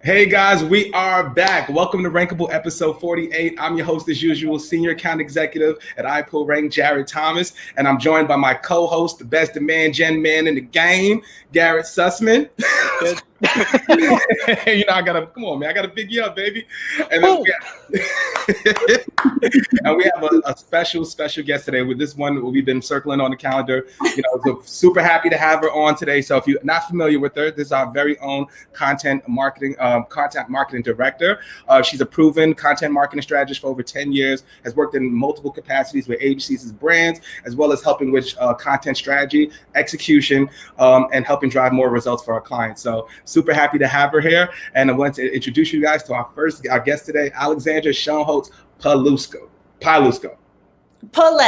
Hey guys, we are back. Welcome to Rankable episode 48. I'm your host as usual, Senior Account Executive at iPullRank, Jared Thomas, and I'm joined by my co-host, the best demand gen man in the game, Garrett Sussman. I gotta pick you up, baby. And then we have a special guest today. With this one, we've been circling on the calendar. So super happy to have her on today. So if you're not familiar with her, this is our very own content marketing director. She's a proven content marketing strategist for over 10 years, has worked in multiple capacities with agencies as brands, as well as helping with content strategy, execution, and helping drive more results for our clients. So super happy to have her here. And I want to introduce you guys to our guest today, Alexandra Pielusko. Palesko. I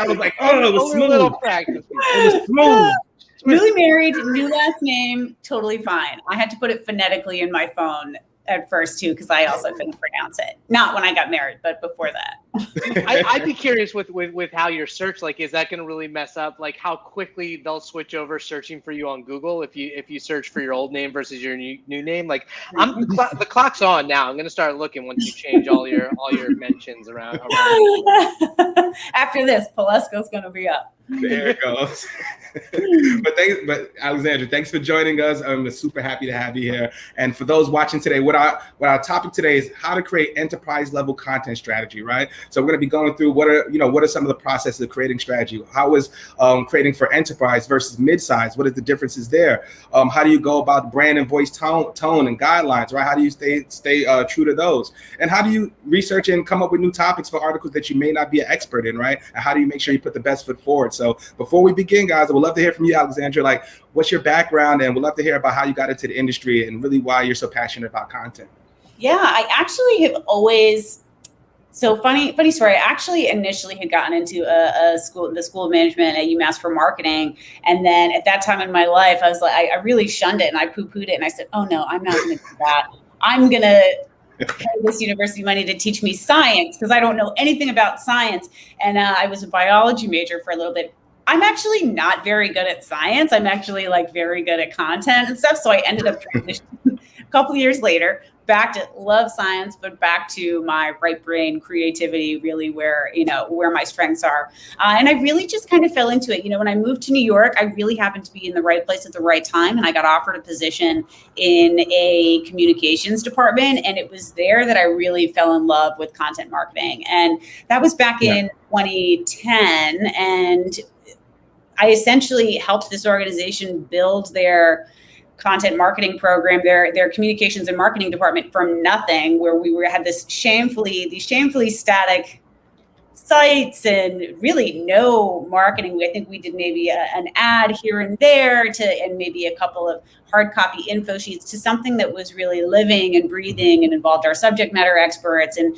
was like, it was smooth. It was smooth. Newly married, new last name, totally fine. I had to put it phonetically in my phone at first too, because I also couldn't pronounce it. Not when I got married, but before that. I'd be curious with how your search, is that going to really mess up, how quickly they'll switch over searching for you on Google if you search for your old name versus your new name? The clock's on now. I'm going to start looking once you change all your mentions around. After this, Palesko's going to be up. There it goes. But Alexandra, thanks for joining us. I'm super happy to have you here. And for those watching today, what our topic today is how to create enterprise level content strategy, right? So we're going to be going through what are some of the processes of creating strategy? How is creating for enterprise versus mid-size? What are the differences there? How do you go about brand and voice tone and guidelines, right? How do you stay true to those? And how do you research and come up with new topics for articles that you may not be an expert in, right? And how do you make sure you put the best foot forward? So before we begin, guys, I would love to hear from you, Alexandra. What's your background? And we'd love to hear about how you got into the industry and really why you're so passionate about content. Yeah, I actually have always. So funny story. I actually initially had gotten into the School of Management at UMass for marketing. And then at that time in my life, I was like, I really shunned it and I poo-pooed it. And I said, oh no, I'm not going to do that. I'm going to pay this university money to teach me science because I don't know anything about science. And I was a biology major for a little bit. I'm actually not very good at science. I'm actually very good at content and stuff. So I ended up transitioning a couple of years later back to love science, but back to my right brain creativity, really where my strengths are. And I really just kind of fell into it. When I moved to New York, I really happened to be in the right place at the right time. And I got offered a position in a communications department. And it was there that I really fell in love with content marketing. And that was back in 2010. And I essentially helped this organization build their content marketing program, their communications and marketing department from nothing, where we had these shamefully static sites and really no marketing. I think we did maybe an ad here and there and maybe a couple of hard copy info sheets to something that was really living and breathing and involved our subject matter experts and,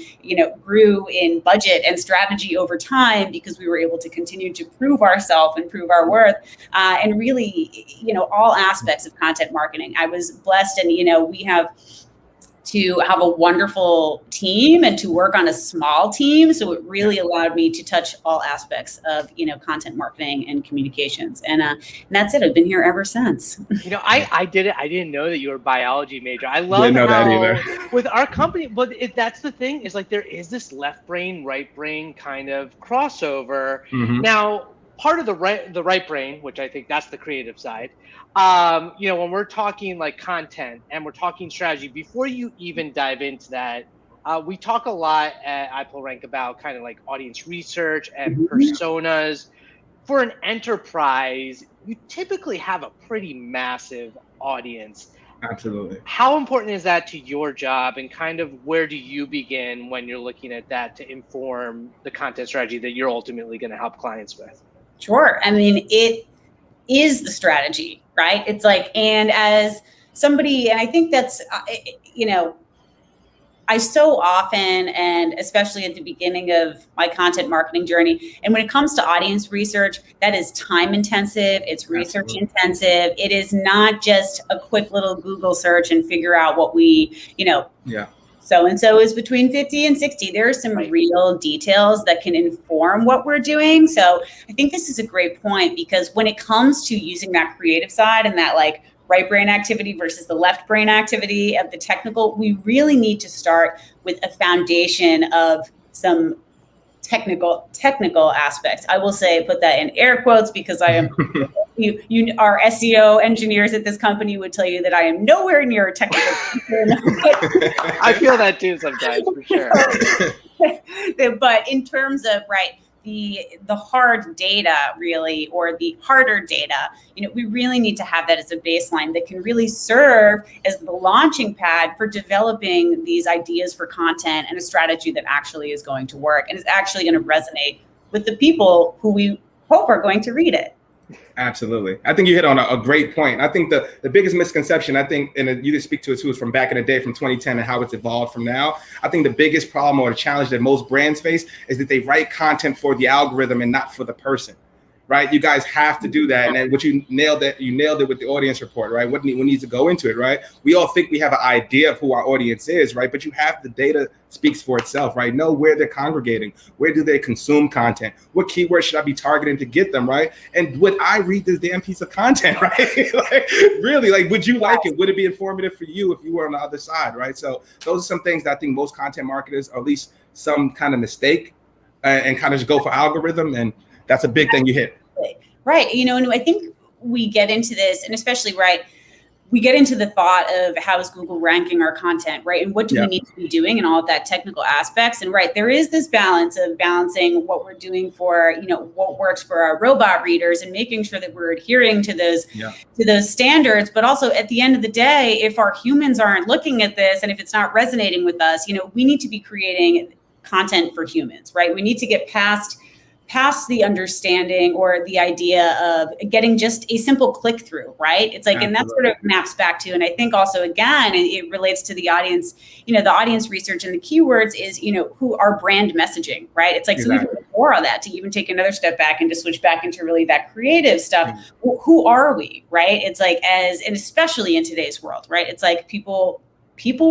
grew in budget and strategy over time because we were able to continue to prove ourselves and prove our worth and really, all aspects of content marketing. I was blessed and, we have to have a wonderful team and to work on a small team. So it really allowed me to touch all aspects of, content marketing and communications. And that's it. I've been here ever since. I didn't know that you were a biology major. I love didn't know how that either. With our company, but that's the thing is there is this left brain, right brain kind of crossover. Mm-hmm. Now, part of the right brain, which I think that's the creative side, when we're talking content and we're talking strategy, before you even dive into that, we talk a lot at iPullRank about kind of audience research and personas. For an enterprise, you typically have a pretty massive audience. Absolutely. How important is that to your job, and kind of where do you begin when you're looking at that to inform the content strategy that you're ultimately going to help clients with? Sure. I mean, it is the strategy, right? It's and as somebody, and I think that's, I so often, and especially at the beginning of my content marketing journey, and when it comes to audience research, that is time intensive, it's research intensive. It is not just a quick little Google search and figure out what we, so-and-so is between 50 and 60. There are some real details that can inform what we're doing. So I think this is a great point, because when it comes to using that creative side and that like right brain activity versus the left brain activity of the technical, we really need to start with a foundation of some technical aspects. I will say, put that in air quotes, because I am, you our SEO engineers at this company would tell you that I am nowhere near a technical person. I feel that too sometimes, for sure. But in terms of, the hard data really, or the harder data, we really need to have that as a baseline that can really serve as the launching pad for developing these ideas for content and a strategy that actually is going to work and is actually going to resonate with the people who we hope are going to read it. Absolutely. I think you hit on a great point. I think the biggest misconception, and you can speak to it too, is from back in the day, from 2010, and how it's evolved from now. I think the biggest problem or the challenge that most brands face is that they write content for the algorithm and not for the person. Right? You guys have to do that. And then you nailed it with the audience report, right? What needs to go into it, right? We all think we have an idea of who our audience is, right? But you have the data speaks for itself, right? Know where they're congregating, where do they consume content, what keywords should I be targeting to get them, right? And would I read this damn piece of content, right? Really, would you like it? Would it be informative for you if you were on the other side, right? So those are some things that I think most content marketers, or at least some kind of mistake, and kind of just go for algorithm, and that's a big thing you hit. Right. And I think we get into this, and especially, we get into the thought of how is Google ranking our content, right? And what do we need to be doing and all of that technical aspects. And there is this balance of balancing what we're doing for, what works for our robot readers and making sure that we're adhering to those standards. But also at the end of the day, if our humans aren't looking at this and if it's not resonating with us, we need to be creating content for humans, right? We need to get past the understanding or the idea of getting just a simple click through, right? It's like, and that sort of maps back to, and I think also, again, it relates to the audience, the audience research and the keywords is, who are brand messaging, right? It's like, so even before all that, to even take another step back and to switch back into really that creative stuff, who are we, right? It's like, and especially in today's world, right? It's like people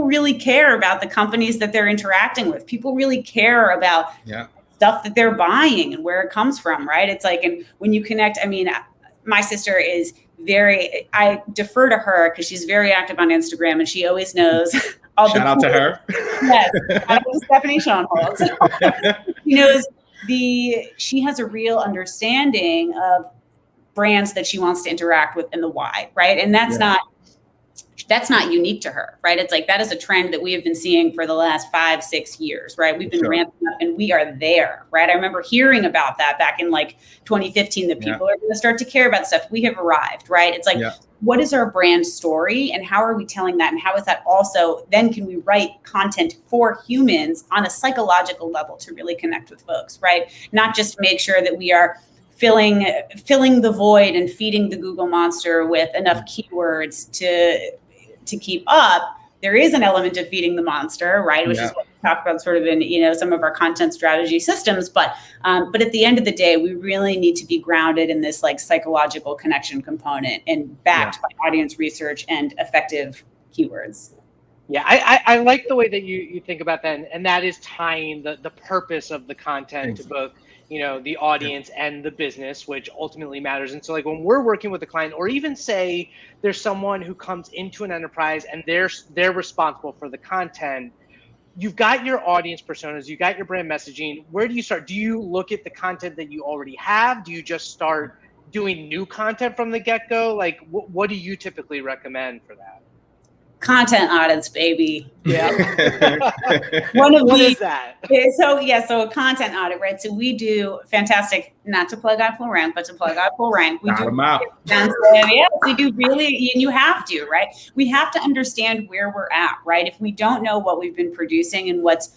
really care about the companies that they're interacting with. People really care about stuff that they're buying and where it comes from, right? It's like, and when you connect, my sister is I defer to her because she's very active on Instagram and she always knows all Shout out to her. Yes, shout out to Stephanie Schoenholz. She knows she has a real understanding of brands that she wants to interact with and the why, right? And that's not unique to her, right? It's like, that is a trend that we have been seeing for the last 5-6 years, right? We've been ramping up and we are there, right? I remember hearing about that back in 2015, that people are going to start to care about stuff. We have arrived, right? It's like, what is our brand story and how are we telling that? And how is that also, then can we write content for humans on a psychological level to really connect with folks, right? Not just make sure that we are filling the void and feeding the Google monster with enough keywords to keep up. There is an element of feeding the monster, right? Which is what we talk about sort of in, some of our content strategy systems. But at the end of the day, we really need to be grounded in this psychological connection component and backed by audience research and effective keywords. Yeah, I like the way that you think about that. And that is tying the purpose of the content to both, the audience and the business, which ultimately matters. And so when we're working with a client, or even say there's someone who comes into an enterprise and they're responsible for the content, you've got your audience personas, you got your brand messaging. Where do you start? Do you look at the content that you already have? Do you just start doing new content from the get-go? What do you typically recommend for that? Content audits, baby. Yeah. What is that? So a content audit, right? So we do fantastic, not to plug iPullRank, but to plug iPullRank. We do we do really, and you have to, right? We have to understand where we're at, right? If we don't know what we've been producing and what's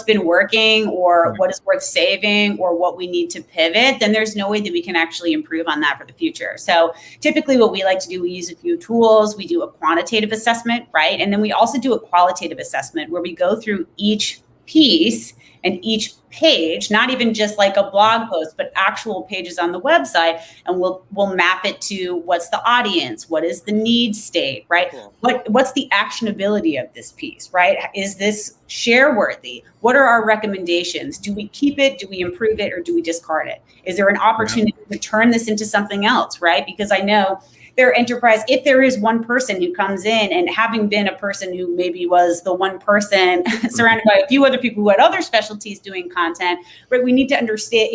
been working or what is worth saving or what we need to pivot, then there's no way that we can actually improve on that for the future. So typically what we like to do, we use a few tools. We do a quantitative assessment, right? And then we also do a qualitative assessment where we go through each piece and each page, not even just like a blog post, but actual pages on the website, and we'll map it to what's the audience, what is the need state, right? Cool. What's the actionability of this piece, right? Is this share worthy? What are our recommendations? Do we keep it? Do we improve it? Or do we discard it? Is there an opportunity to turn this into something else, right? Because I know their enterprise, if there is one person who comes in, and having been a person who maybe was the one person surrounded by a few other people who had other specialties doing content, right? We need to understand,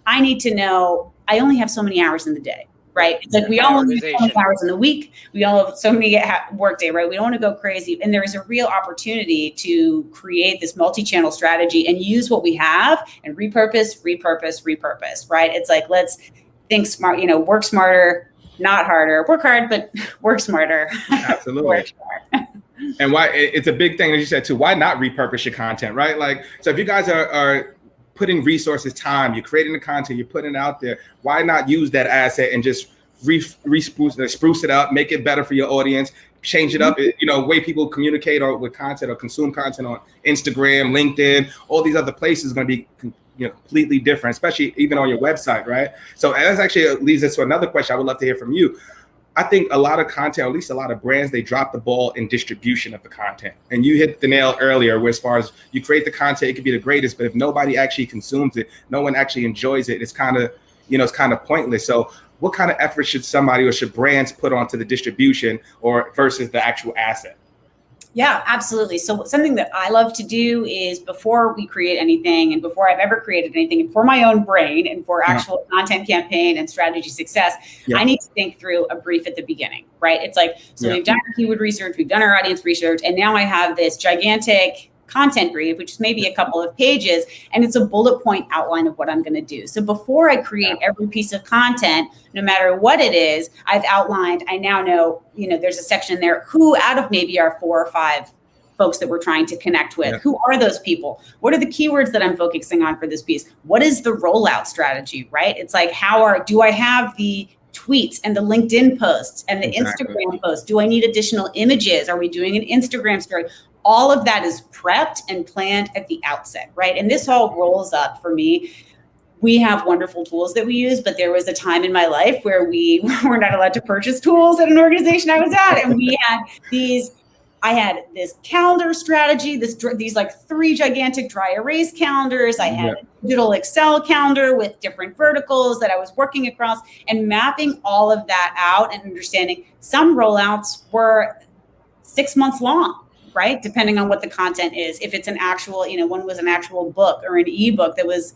I need to know I only have so many hours in the day, right? It's like we all only have so many hours in the week. We all have so many work day, right? We don't want to go crazy. And there is a real opportunity to create this multi-channel strategy and use what we have and repurpose, right? It's like, let's think smart, work smarter, not harder. Work hard, but work smarter. Absolutely. Work smart. And why it's a big thing, as you said too, why not repurpose your content, right? Like, so if you guys are putting resources, time, you're creating the content, you're putting it out there, why not use that asset and just spruce it up, make it better for your audience, change it up, way people communicate or with content or consume content on Instagram, LinkedIn, all these other places is going to be completely different, especially even on your website, right? So that actually leads us to another question I would love to hear from you. I think a lot of content, or at least a lot of brands, they drop the ball in distribution of the content. And you hit the nail earlier, where as far as you create the content, it could be the greatest, but if nobody actually consumes it, no one actually enjoys it, it's kind of pointless. So what kind of effort should somebody or should brands put onto the distribution or versus the actual asset? Yeah, absolutely. So something that I love to do is before we create anything and before I've ever created anything and for my own brain and for actual content campaign and strategy success, I need to think through a brief at the beginning, right? It's like, we've done our keyword research, we've done our audience research, and now I have this gigantic content brief, which is maybe a couple of pages, and it's a bullet point outline of what I'm going to do. So before I create every piece of content, no matter what it is, I've outlined, I now know, there's a section there, who out of maybe our 4 or 5 folks that we're trying to connect with, who are those people? What are the keywords that I'm focusing on for this piece? What is the rollout strategy, right? It's like, do I have the tweets and the LinkedIn posts and the Instagram posts? Do I need additional images? Are we doing an Instagram story? All of that is prepped and planned at the outset, right? And this all rolls up for me. We have wonderful tools that we use, but there was a time in my life where we were not allowed to purchase tools at an organization I was at. And I had this calendar strategy, these like 3 gigantic dry erase calendars. I had a digital Excel calendar with different verticals that I was working across, and mapping all of that out and understanding some rollouts were 6 months long, right? Depending on what the content is. If it's an actual, one was an actual book or an ebook that was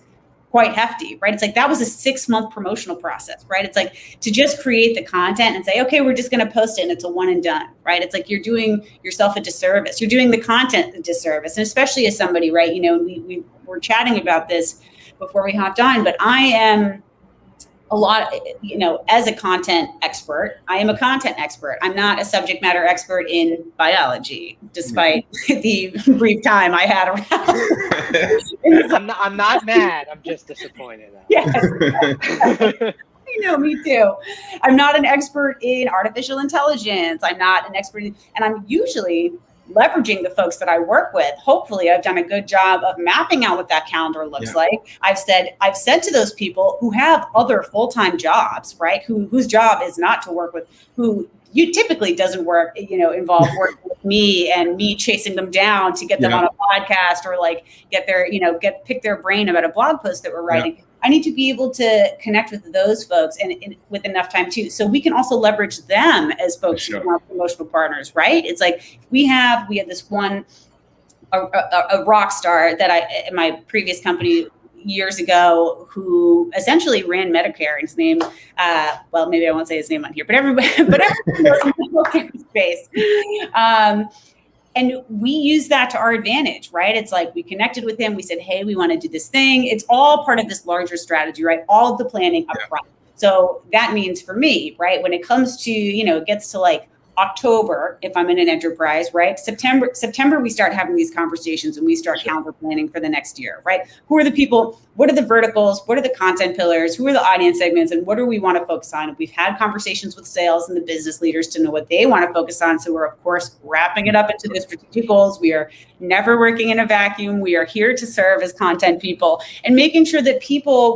quite hefty, right? It's like, that was a 6-month promotional process, right? It's like to just create the content and say, okay, we're just going to post it and it's a one and done, right? It's like you're doing yourself a disservice. You're doing the content a disservice. And especially as somebody, right? We were chatting about this before we hopped on, but I am as a content expert, I am a content expert. I'm not a subject matter expert in biology, despite the brief time I had around. I'm not mad. I'm just disappointed. Yes. Me too. I'm not an expert in artificial intelligence. I'm not an expert and I'm usually leveraging the folks that I work with. Hopefully I've done a good job of mapping out what that calendar looks like. I've said to those people who have other full-time jobs, right? Whose job is not to work with, who you typically doesn't involve working with me and me chasing them down to get them on a podcast or like pick their brain about a blog post that we're writing. I need to be able to connect with those folks and with enough time too. So we can also leverage them as folks who are promotional partners, right? It's like we had this one, a rock star that in my previous company years ago who essentially ran Medicare, and his name, maybe I won't say his name on here, but everybody knows in the healthcare space. And we use that to our advantage, right? It's like we connected with him. We said, hey, we want to do this thing. It's all part of this larger strategy, right? All of the planning up front. So that means for me, right, when it comes to, it gets to like October, if I'm in an enterprise, right? September, we start having these conversations and we start calendar planning for the next year, right? Who are the people? What are the verticals? What are the content pillars? Who are the audience segments? And what do we want to focus on? And we've had conversations with sales and the business leaders to know what they want to focus on. So we're, of course, wrapping it up into the strategic goals. We are never working in a vacuum. We are here to serve as content people and making sure that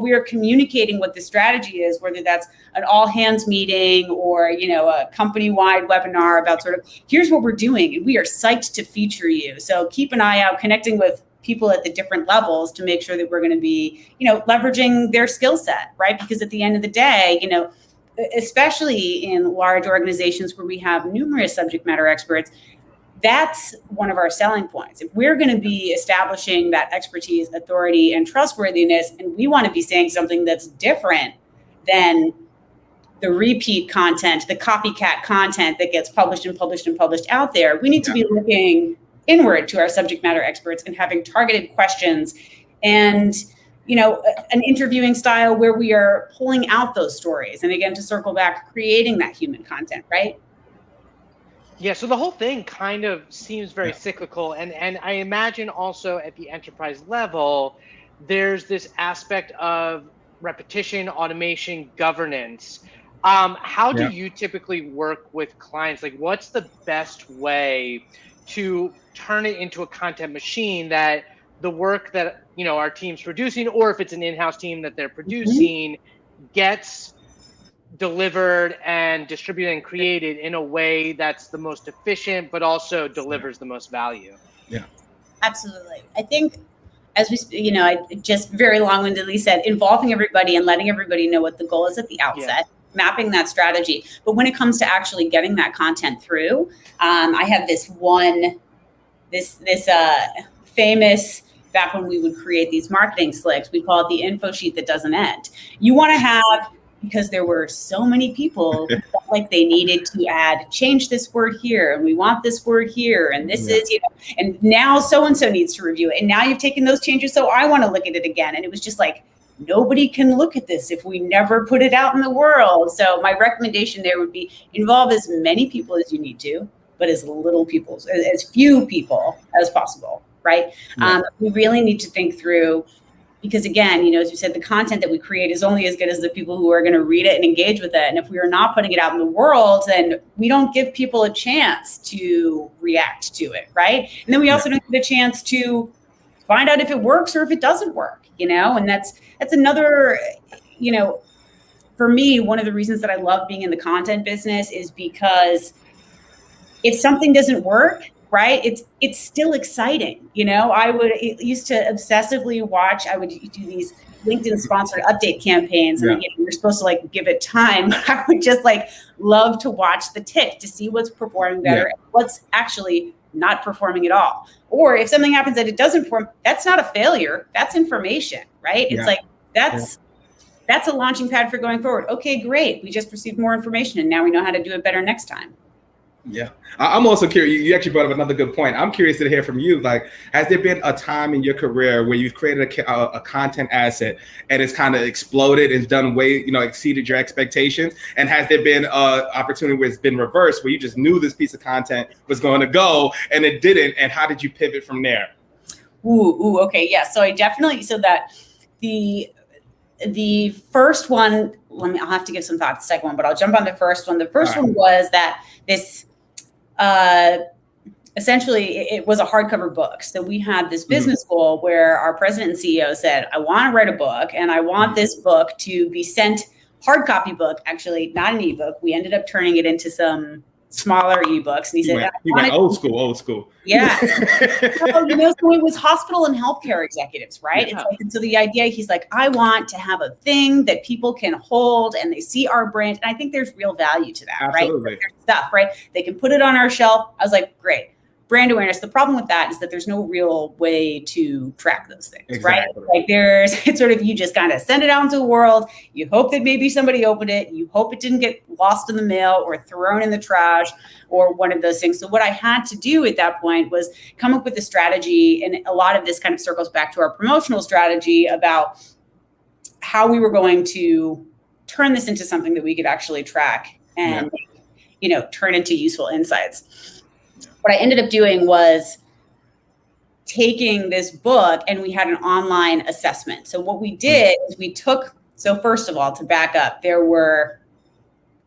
we are communicating what the strategy is, whether that's an all hands meeting or, a company-wide webinar about sort of, here's what we're doing. And we are psyched to feature you. So keep an eye out, connecting with people at the different levels to make sure that we're going to be, leveraging their skill set, right? Because at the end of the day, especially in large organizations where we have numerous subject matter experts, that's one of our selling points. If we're going to be establishing that expertise, authority, and trustworthiness, and we want to be saying something that's different than the repeat content, the copycat content that gets published and published and published out there, we need to be looking inward to our subject matter experts and having targeted questions and, an interviewing style where we are pulling out those stories. And again, to circle back, creating that human content, right? Yeah, so the whole thing kind of seems very cyclical. And I imagine also at the enterprise level, there's this aspect of repetition, automation, governance. How do you typically work with clients? Like, what's the best way to turn it into a content machine that the work that, our team's producing, or if it's an in-house team that they're producing, gets delivered and distributed and created in a way that's the most efficient, but also delivers the most value? Yeah, absolutely. I think, as we, I just very long-windedly said, involving everybody and letting everybody know what the goal is at the outset, mapping that strategy. But when it comes to actually getting that content through, I have this famous, back when we would create these marketing slicks, we call it the info sheet that doesn't end. You want to have, because there were so many people who felt like they needed to change this word here, and we want this word here, and this is, and now so-and-so needs to review it. And now you've taken those changes, so I want to look at it again. And it was just like, nobody can look at this if we never put it out in the world. So my recommendation there would be involve as many people as you need to, but as few people as possible, right? We really need to think through, because again, as you said, the content that we create is only as good as the people who are going to read it and engage with it. And if we are not putting it out in the world, then we don't give people a chance to react to it, right? And then we also don't get a chance to find out if it works or if it doesn't work, and that's another, for me, one of the reasons that I love being in the content business is because if something doesn't work, right, it's still exciting. I used to obsessively watch, I would do these LinkedIn sponsored update campaigns, and you're supposed to give it time. I would just love to watch the tick to see what's performing better and what's actually not performing at all. Or if something happens that it doesn't perform, that's not a failure. That's information, right? It's that's a launching pad for going forward. Okay, great. We just received more information and now we know how to do it better next time. Yeah. I'm also curious. You actually brought up another good point. I'm curious to hear from you. Has there been a time in your career where you've created a content asset and it's kind of exploded and done exceeded your expectations? And has there been an opportunity where it's been reversed, where you just knew this piece of content was going to go and it didn't? And how did you pivot from there? Okay. Yeah. So the first one, I'll have to give some thought to the second one, but I'll jump on the first one. The first one was that this, essentially it was a hardcover book. So we had this business goal where our president and CEO said, I want to write a book and I want this book to be sent, hard copy book, actually not an ebook. We ended up turning it into some smaller ebooks. And he said, he went old school. Yeah. So it was hospital and healthcare executives, right? Yeah. And so the idea, he's like, I want to have a thing that people can hold and they see our brand. And I think there's real value to that, Absolutely. Right? There's stuff, right? They can put it on our shelf. I was like, great. Brand awareness. The problem with that is that there's no real way to track those things, exactly. Right? It's sort of, you just kind of send it out into the world. You hope that maybe somebody opened it. You hope it didn't get lost in the mail or thrown in the trash or one of those things. So what I had to do at that point was come up with a strategy. And a lot of this kind of circles back to our promotional strategy about how we were going to turn this into something that we could actually track and turn into useful insights. What I ended up doing was taking this book, and we had an online assessment. So what we did is so first of all, to back up, there were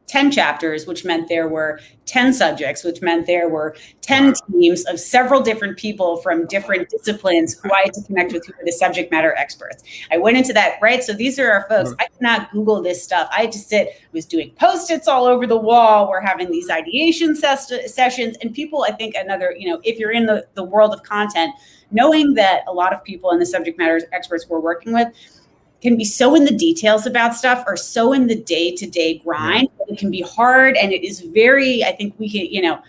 10 chapters, which meant there were 10 subjects, which meant there were 10 teams of several different people from different disciplines who I had to connect with, who were the subject matter experts. I went into that, right? So these are our folks. I could not Google this stuff. I had to was doing Post-its all over the wall. We're having these ideation sessions, and people, I think if you're in the world of content, knowing that a lot of people in the subject matter experts we're working with can be so in the details about stuff or so in the day-to-day grind. It can be hard, and it is very, I think we can,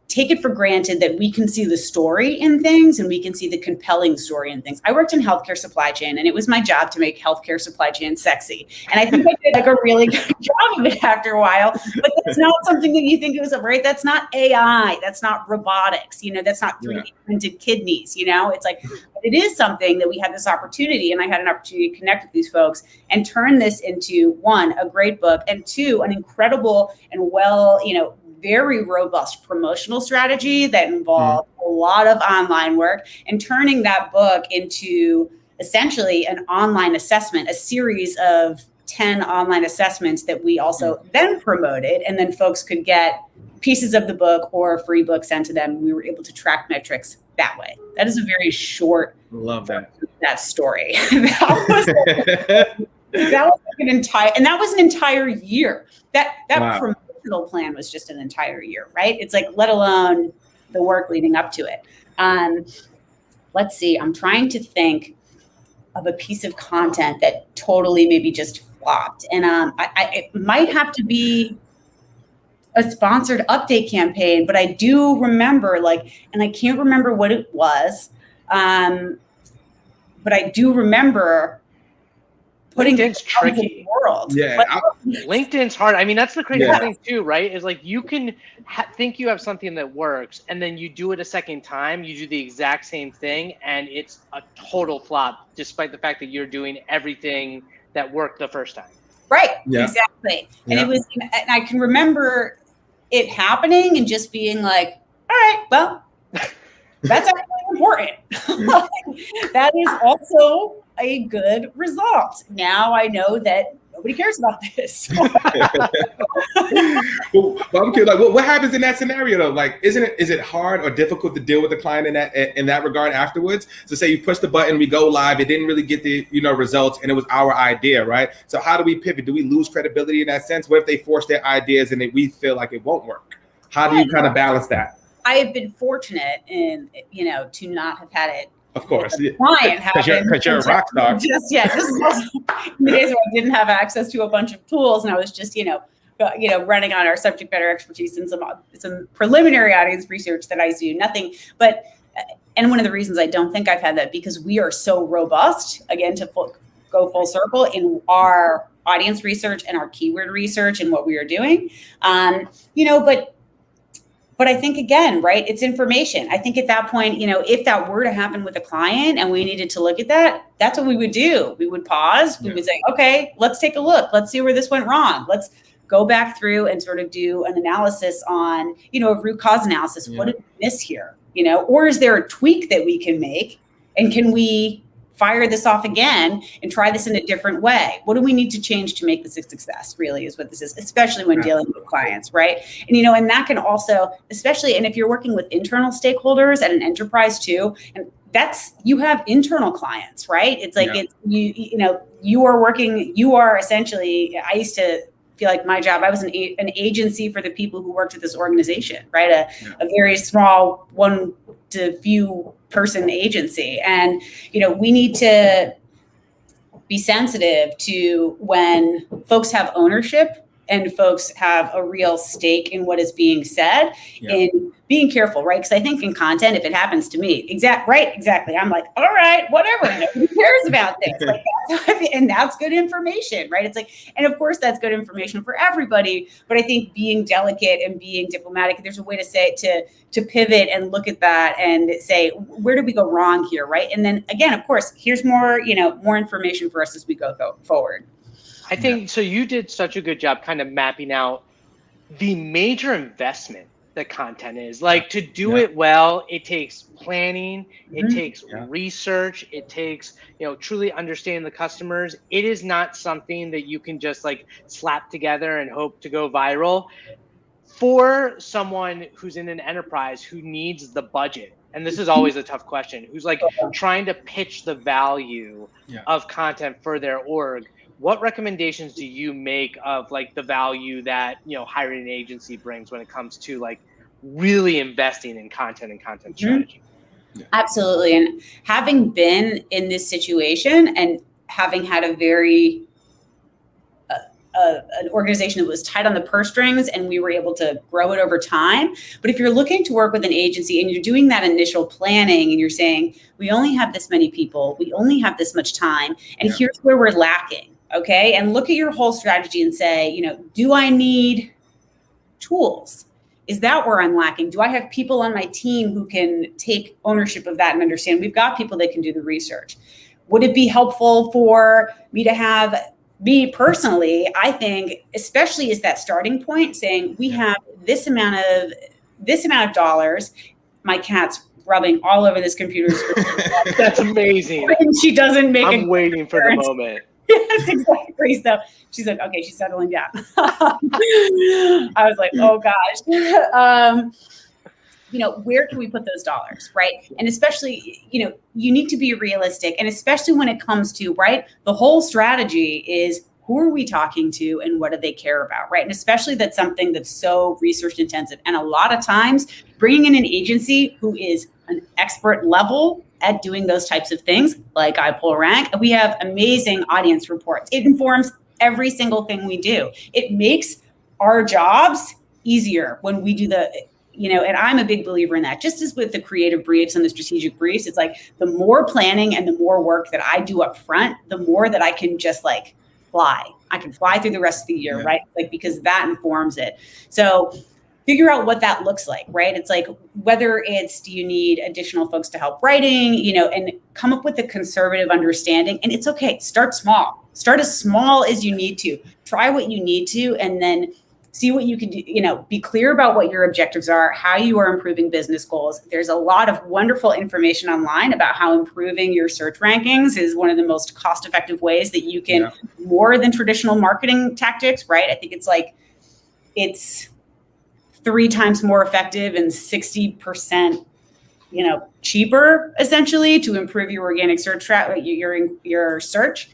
take it for granted that we can see the story in things and we can see the compelling story in things. I worked in healthcare supply chain, and it was my job to make healthcare supply chain sexy. And I think I did a really good job of it after a while, but that's not something that you think it was, right? That's not AI. That's not robotics. That's not 3D printed kidneys. It's like, it is something that we had this opportunity, and I had an opportunity to connect with these folks and turn this into, one, a great book, and two, an incredible and very robust promotional strategy that involved a lot of online work, and turning that book into essentially an online assessment, a series of 10 online assessments that we also then promoted, and then folks could get pieces of the book or a free book sent to them. We were able to track metrics that way. That is a very short that story. that was an entire year. That promotional plan was just an entire year, right? It's like, let alone the work leading up to it. Let's see, I'm trying to think of a piece of content that totally maybe just flopped. And it might have to be a sponsored update campaign, but I do remember and I can't remember what it was, but I do remember putting LinkedIn's tricky. World. Yeah, LinkedIn's hard. I mean, that's the crazy thing too, right? Is like you can think you have something that works, and then you do it a second time, you do the exact same thing, and it's a total flop, despite the fact that you're doing everything that worked the first time. Right. Yeah. Exactly. And it was, and I can remember it happening and just being like, all right, well, that's actually important. That is also a good result. Now I know that nobody cares about this. Well, I'm curious, what happens in that scenario though? Is it hard or difficult to deal with the client in that regard afterwards? So say you push the button, we go live, it didn't really get the results, and it was our idea, right? So how do we pivot? Do we lose credibility in that sense? What if they force their ideas and we feel like it won't work? How do you kind of balance that? I have been fortunate in to not have had it. Of course, because you're a rock star. Just in the days where I didn't have access to a bunch of tools, and I was just running on our subject matter expertise and some preliminary audience research that I do. Nothing, but and one of the reasons I don't think I've had that, because we are so robust, again, to go full circle in our audience research and our keyword research and what we are doing, But I think, again, right, it's information. I think at that point, if that were to happen with a client and we needed to look at that, that's what we would do. We would pause. We would say, okay, let's take a look. Let's see where this went wrong. Let's go back through and sort of do an analysis on, a root cause analysis. What did we miss here? Or is there a tweak that we can make? And can we fire this off again and try this in a different way? What do we need to change to make this a success, really, is what this is, especially when dealing with clients, right? And, and that can also, especially, and if you're working with internal stakeholders at an enterprise too, and you have internal clients, right? It's like, it's, you are essentially, I used to feel like my job, I was an agency for the people who worked at this organization, right? A very small one to few person agency. And, we need to be sensitive to when folks have ownership and folks have a real stake in what is being said, and being careful, right? Because I think in content, if it happens to me, exactly. I'm like, all right, whatever. Nobody cares about this. And that's good information, right? It's like, and of course that's good information for everybody. But I think being delicate and being diplomatic, there's a way to say to pivot and look at that and say, where did we go wrong here, right? And then again, of course, here's more, more information for us as we go forward. I think so. You did such a good job kind of mapping out the major investment that content is. Like, to do it well, it takes planning, it takes research, it takes, truly understanding the customers. It is not something that you can just like slap together and hope to go viral. For someone who's in an enterprise who needs the budget, and this is always a tough question, who's like trying to pitch the value of content for their org, what recommendations do you make of like the value that, hiring an agency brings when it comes to like really investing in content and content strategy? Absolutely. And having been in this situation and having had a very an organization that was tight on the purse strings, and we were able to grow it over time. But if you're looking to work with an agency and you're doing that initial planning and you're saying, we only have this many people, we only have this much time, and here's where we're lacking. Okay. And look at your whole strategy and say, do I need tools? Is that where I'm lacking? Do I have people on my team who can take ownership of that and understand we've got people that can do the research? Would it be helpful for me to have me personally? I think, especially is that starting point, saying we have this amount of dollars. My cat's rubbing all over this computer screen. That's amazing. She doesn't make I'm waiting for the moment. Yes, exactly. So she's like, okay, she's settling down. I was like, oh gosh. Where can we put those dollars, right? And especially, you need to be realistic. And especially when it comes to, right, the whole strategy is who are we talking to and what do they care about, right? And especially that's something that's so research intensive. And a lot of times bringing in an agency who is an expert level at doing those types of things, like iPullRank, we have amazing audience reports. It informs every single thing we do. It makes our jobs easier when we do and I'm a big believer in that. Just as with the creative briefs and the strategic briefs, it's like the more planning and the more work that I do up front, the more that I can just like fly. I can fly through the rest of the year, right? Like, because that informs it. So figure out what that looks like, right? It's like, whether it's, do you need additional folks to help writing, and come up with a conservative understanding. And it's okay. Start small. Start as small as you need to. Try what you need to, and then see what you can do, be clear about what your objectives are, how you are improving business goals. There's a lot of wonderful information online about how improving your search rankings is one of the most cost-effective ways that you can, more than traditional marketing tactics, right? I think it's 3 times more effective and 60%, cheaper essentially to improve your organic search, your search.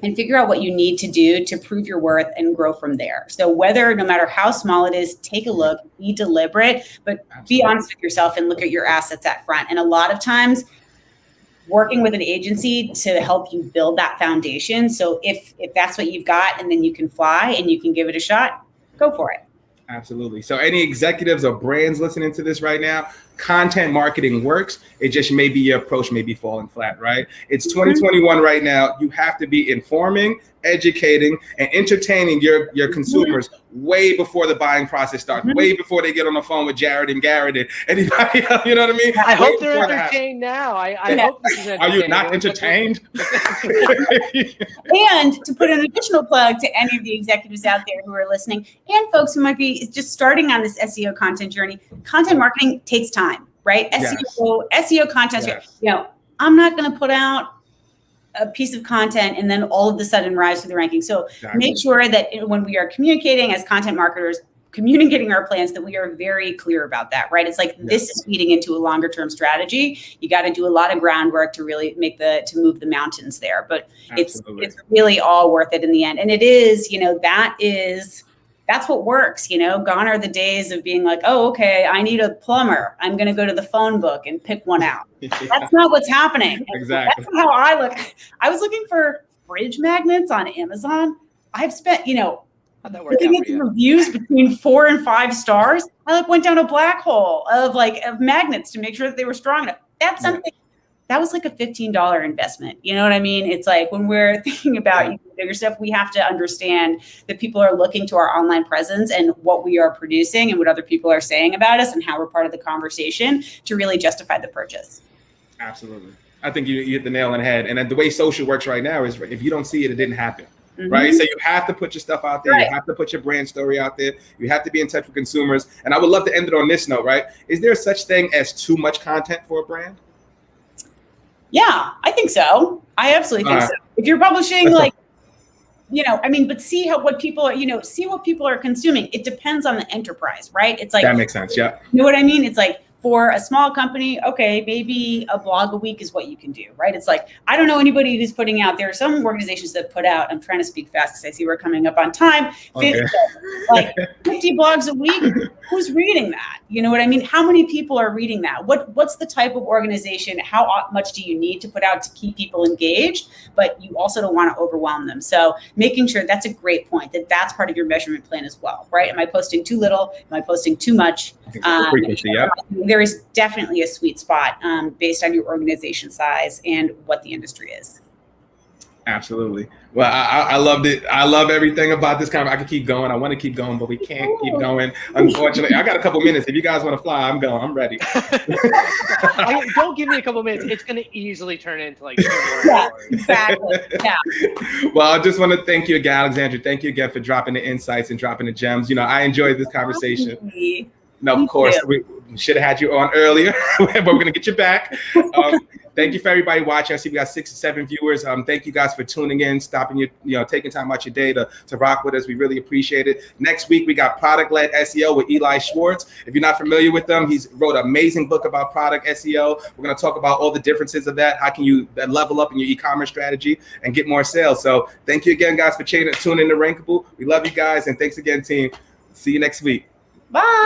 And figure out what you need to do to prove your worth and grow from there. So no matter how small it is, take a look, be deliberate, but be honest with yourself and look at your assets at front. And a lot of times working with an agency to help you build that foundation. So if that's what you've got and then you can fly and you can give it a shot, go for it. Absolutely. So any executives or brands listening to this right now, content marketing works. It just maybe your approach may be falling flat, right? It's 2021 right now. You have to be informing, educating, and entertaining your consumers way before the buying process starts, way before they get on the phone with Jared and Garrett and anybody else, you know what I mean? I hope they're entertained now. I hope this is entertaining. Are you not entertained? And to put an additional plug to any of the executives out there who are listening and folks who might be just starting on this SEO content journey, content marketing takes time, right? SEO content, I'm not going to put out a piece of content and then all of a sudden rise to the ranking. So make sure that when we are communicating as content marketers, communicating our plans, that we are very clear about that, right? It's like this is feeding into a longer term strategy. You got to do a lot of groundwork to really to move the mountains there. But it's really all worth it in the end. And it is, that's what works, gone are the days of being like, oh, okay, I need a plumber. I'm going to go to the phone book and pick one out. That's not what's happening. Exactly. That's how I look. I was looking for fridge magnets on Amazon. I've spent, looking at the reviews between 4 and 5 stars. I went down a black hole of magnets to make sure that they were strong enough. That's something. That was like a $15 investment. You know what I mean? It's like when we're thinking about bigger stuff, we have to understand that people are looking to our online presence and what we are producing and what other people are saying about us and how we're part of the conversation to really justify the purchase. Absolutely. I think you hit the nail on the head. And the way social works right now is if you don't see it, it didn't happen. right? So you have to put your stuff out there. Right. You have to put your brand story out there. You have to be in touch with consumers. And I would love to end it on this note, right? Is there such thing as too much content for a brand? Yeah, I think so. I absolutely think so. If you're publishing like, but see what people are consuming. It depends on the enterprise, right? It's like, that makes sense. Yeah. You know what I mean? It's like, for a small company, okay, maybe a blog a week is what you can do, right? It's like, I don't know anybody who's putting out, there are some organizations that put out, I'm trying to speak fast because I see we're coming up on time, 50 blogs a week. Who's reading that? You know what I mean? How many people are reading that? What's the type of organization? How much do you need to put out to keep people engaged? But you also don't want to overwhelm them. So making sure, that's a great point, that's part of your measurement plan as well, right? Am I posting too little? Am I posting too much? Frequency, yeah. There is definitely a sweet spot based on your organization size and what the industry is. Absolutely. Well, I loved it. I love everything about this conversation. I could keep going. I want to keep going, but we can't keep going. Unfortunately, I got a couple minutes. If you guys want to fly, I'm going. I'm ready. Don't give me a couple minutes. It's going to easily turn into like 2 more Yeah, hours. exactly. Yeah. Well, I just want to thank you again, Alexandra. Thank you again for dropping the insights and dropping the gems. I enjoyed this conversation. No, of course, we should have had you on earlier, but we're going to get you back. Thank you for everybody watching. I see we got 6 or 7 viewers. Thank you guys for tuning in, stopping taking time out your day to rock with us. We really appreciate it. Next week, we got product-led SEO with Eli Schwartz. If you're not familiar with them, he's wrote an amazing book about product SEO. We're going to talk about all the differences of that. How can you level up in your e-commerce strategy and get more sales? So thank you again, guys, for tuning in to Rankable. We love you guys. And thanks again, team. See you next week. Bye.